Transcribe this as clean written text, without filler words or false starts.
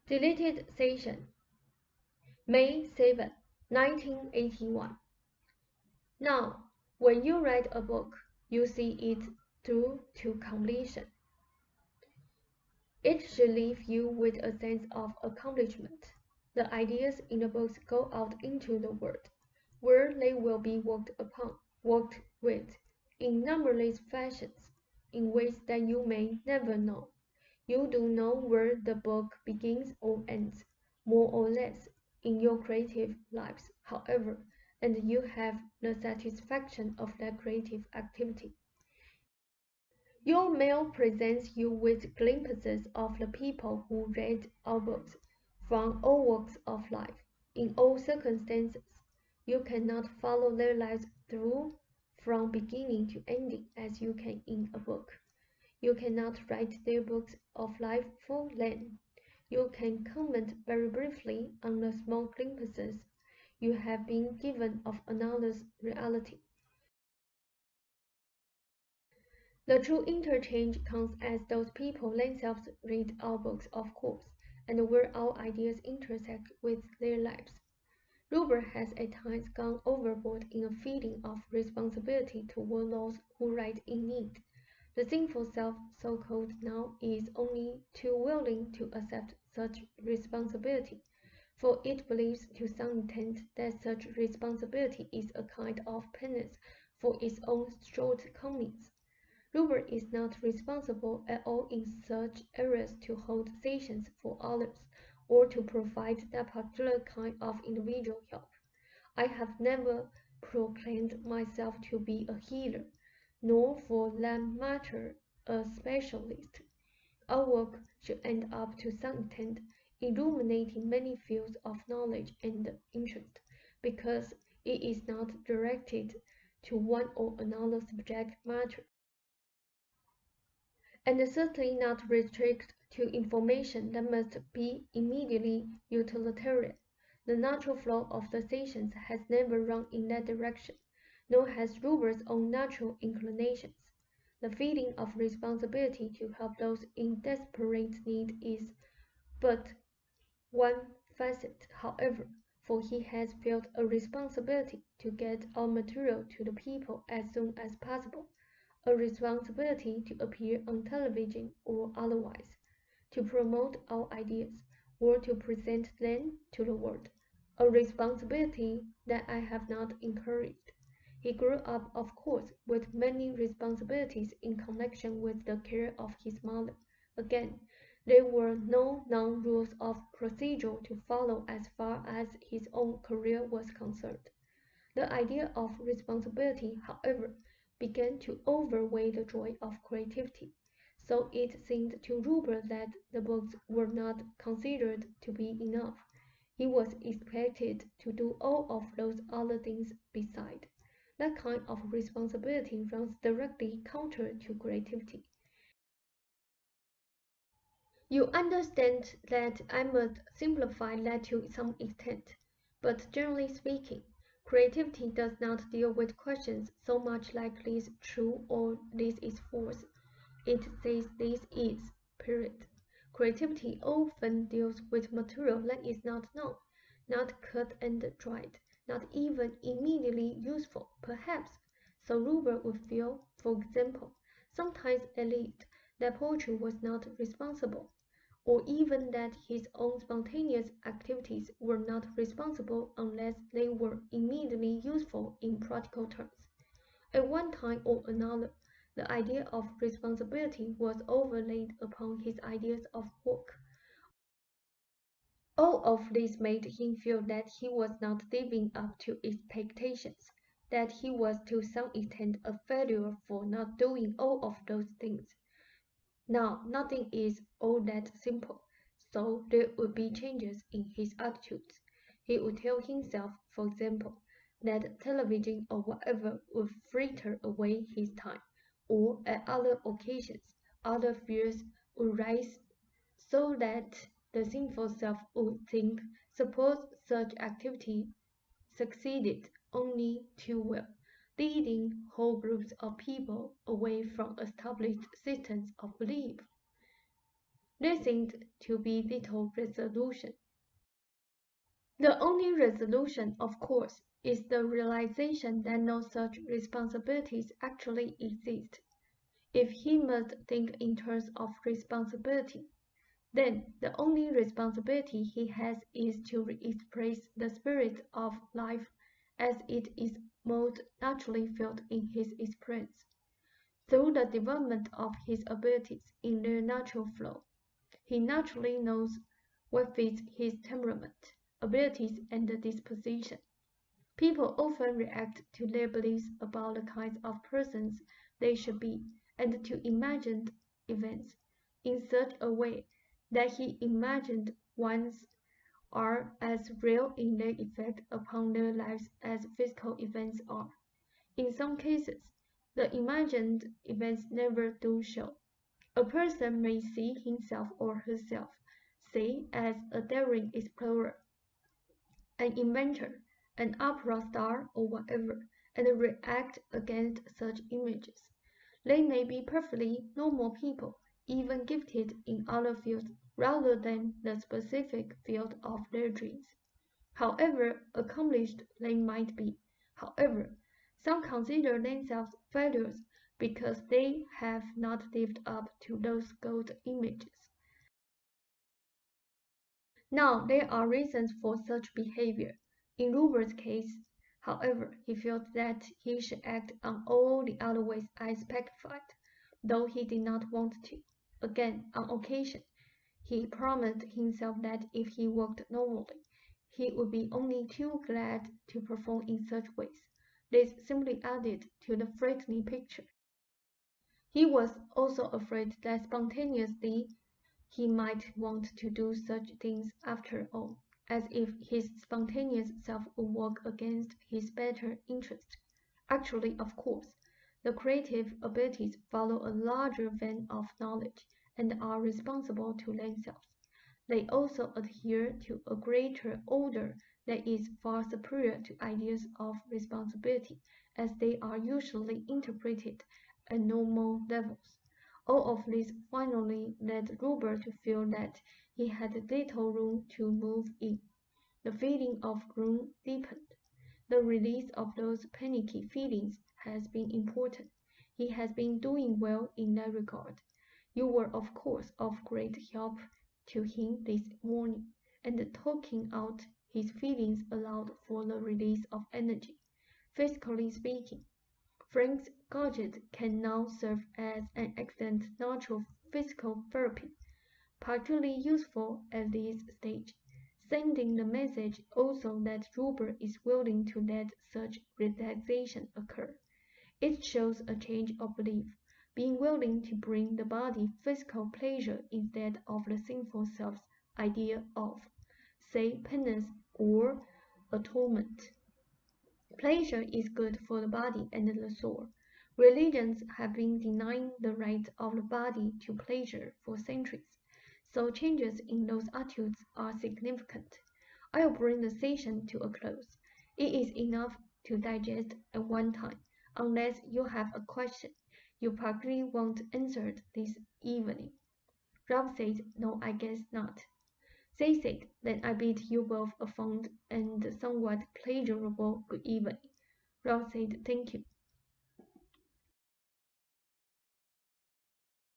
Deleted session, May 7, 1981. Now, when you write a book, you see it through to completion. It should leave you with a sense of accomplishment. The ideas in the books go out into the world, where they will be worked upon, worked with, in numberless fashions, in ways that you may never know. You do know where the book begins or ends, more or less, in your creative lives, however, and you have the satisfaction of that creative activity. Your mail presents you with glimpses of the people who read our books, from all walks of life, in all circumstances. You cannot follow their lives through from beginning to ending as you can in a book. You cannot write their books of life for them. You can comment very briefly on the small glimpses you have been given of another's reality. The true interchange comes as those people themselves read our books, of course, and where our ideas intersect with their lives. Ruber has at times gone overboard in a feeling of responsibility toward those who write in it. The sinful self, so-called now, is only too willing to accept such responsibility, for it believes to some extent that such responsibility is a kind of penance for its own shortcomings. Ruber is not responsible at all in such areas to hold sessions for others, or to provide that particular kind of individual help. I have never proclaimed myself to be a healer, nor for that matter a specialist. Our work should end up to some extent illuminating many fields of knowledge and interest, because it is not directed to one or another subject matter, and certainly not restricted to information that must be immediately utilitarian. The natural flow of the sessions has never run in that direction, nor has Ruber's own natural inclinations. The feeling of responsibility to help those in desperate need is but one facet, however, for he has felt a responsibility to get our material to the people as soon as possible, a responsibility to appear on television or otherwise, to promote our ideas, or to present them to the world, a responsibility that I have not encouraged. He grew up, of course, with many responsibilities in connection with the care of his mother. Again, there were no known rules of procedure to follow as far as his own career was concerned. The idea of responsibility, however, began to overweigh the joy of creativity, so it seemed to Ruber that the books were not considered to be enough. He was expected to do all of those other things beside. That kind of responsibility runs directly counter to creativity. You understand that I must simplify that to some extent, but generally speaking, creativity does not deal with questions so much like this true or this is false. It says this is, period. Creativity often deals with material that is not known, not cut and dried, not even immediately useful, perhaps. So Ruber would feel, for example, sometimes at least, that poetry was not responsible, or even that his own spontaneous activities were not responsible unless they were immediately useful in practical terms. At one time or another, the idea of responsibility was overlaid upon his ideas of work. All of this made him feel that he was not living up to expectations, that he was to some extent a failure for not doing all of those things. Now, nothing is all that simple, so there would be changes in his attitudes. He would tell himself, for example, that television or whatever would fritter away his time, or at other occasions, other fears would rise, so that the sinful self would think, suppose such activity succeeded only too well, leading whole groups of people away from established systems of belief. There seemed to be little resolution. The only resolution, of course, is the realization that no such responsibilities actually exist. If he must think in terms of responsibility, then the only responsibility he has is to express the spirit of life as it is most naturally felt in his experience, through the development of his abilities in their natural flow. He naturally knows what fits his temperament, abilities, and disposition. People often react to their beliefs about the kinds of persons they should be, and to imagined events in such a way that he imagined ones are as real in their effect upon their lives as physical events are. In some cases, the imagined events never do so. A person may see himself or herself, say, as a daring explorer, an inventor, an opera star, or whatever, and react against such images. They may be perfectly normal people, even gifted in other fields rather than the specific field of their dreams. However accomplished they might be, however, some consider themselves failures because they have not lived up to those gold images. Now, there are reasons for such behavior. In Ruber's case, however, he felt that he should act on all the other ways I specified, though he did not want to. Again, on occasion, he promised himself that if he worked normally, he would be only too glad to perform in such ways. This simply added to the frightening picture. He was also afraid that spontaneously he might want to do such things after all, as if his spontaneous self would work against his better interest. Actually, of course, the creative abilities follow a larger vein of knowledge and are responsible to themselves. They also adhere to a greater order that is far superior to ideas of responsibility, as they are usually interpreted at normal levels. All of this finally led Ruber to feel that he had little room to move in. The feeling of gloom deepened. The release of those panicky feelings has been important. He has been doing well in that regard. You were, of course, of great help to him this morning, and talking out his feelings allowed for the release of energy. Physically speaking, Frank's gadget can now serve as an excellent natural physical therapy, particularly useful at this stage, sending the message also that Ruber is willing to let such relaxation occur. It shows a change of belief, being willing to bring the body physical pleasure instead of the sinful self's idea of, say, penance or atonement. Pleasure is good for the body and the soul. Religions have been denying the right of the body to pleasure for centuries, so changes in those attitudes are significant. I'll bring the session to a close. It is enough to digest at one time, unless you have a question you probably want answered this evening. Rob said, "No, I guess not." They said, "Then I bid you both a fond and somewhat pleasurable good evening." Rob said, "Thank you."